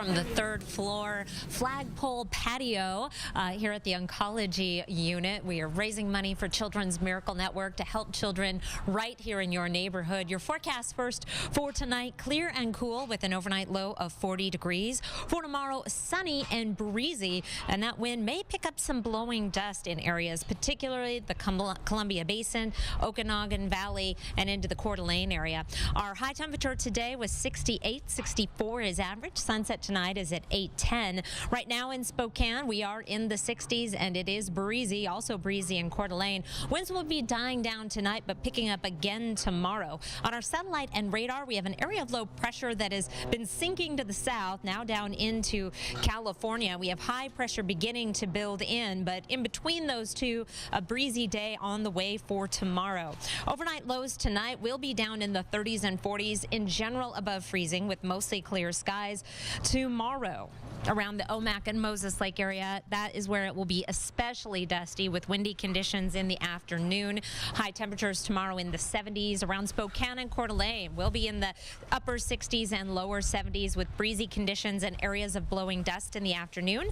From the third floor flagpole patio here at the oncology unit. We are raising money for Children's Miracle Network to help children right here in your neighborhood. Your forecast first for tonight, clear and cool with an overnight low of 40 degrees. For tomorrow, sunny and breezy, and that wind may pick up some blowing dust in areas, particularly the Columbia Basin, Okanagan Valley, and into the Coeur d'Alene area. Our high temperature today was 68, 64 is average. Sunset tonight is at 8:10. Right now in Spokane, we are in the 60s and it is breezy, also breezy in Coeur d'Alene. Winds will be dying down tonight but picking up again tomorrow. On our satellite and radar, we have an area of low pressure that has been sinking to the south, now down into California. We have high pressure beginning to build in, but in between those two, a breezy day on the way for tomorrow. Overnight lows tonight will be down in the 30s and 40s, in general above freezing with mostly clear skies. Tomorrow, around the Omak and Moses Lake area, that is where it will be especially dusty with windy conditions in the afternoon. High temperatures tomorrow in the 70s. Around Spokane and Coeur d'Alene will be in the upper 60s and lower 70s with breezy conditions and areas of blowing dust in the afternoon.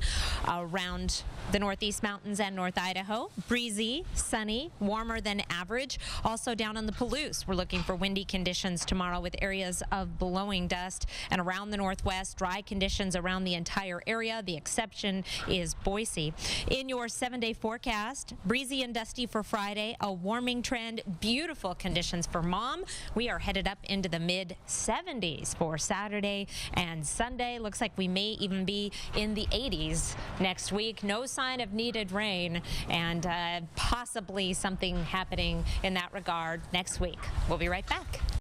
Around the Northeast Mountains and North Idaho, breezy, sunny, warmer than average. Also down on the Palouse, we're looking for windy conditions tomorrow with areas of blowing dust, and around the Northwest, dry conditions around the entire area. The exception is Boise. In your 7-day forecast, breezy and dusty for Friday, a warming trend, beautiful conditions for Mom. We are headed up into the mid 70s for Saturday and Sunday. Looks like we may even be in the 80s next week. No sign of needed rain, and possibly something happening in that regard next week. We'll be right back.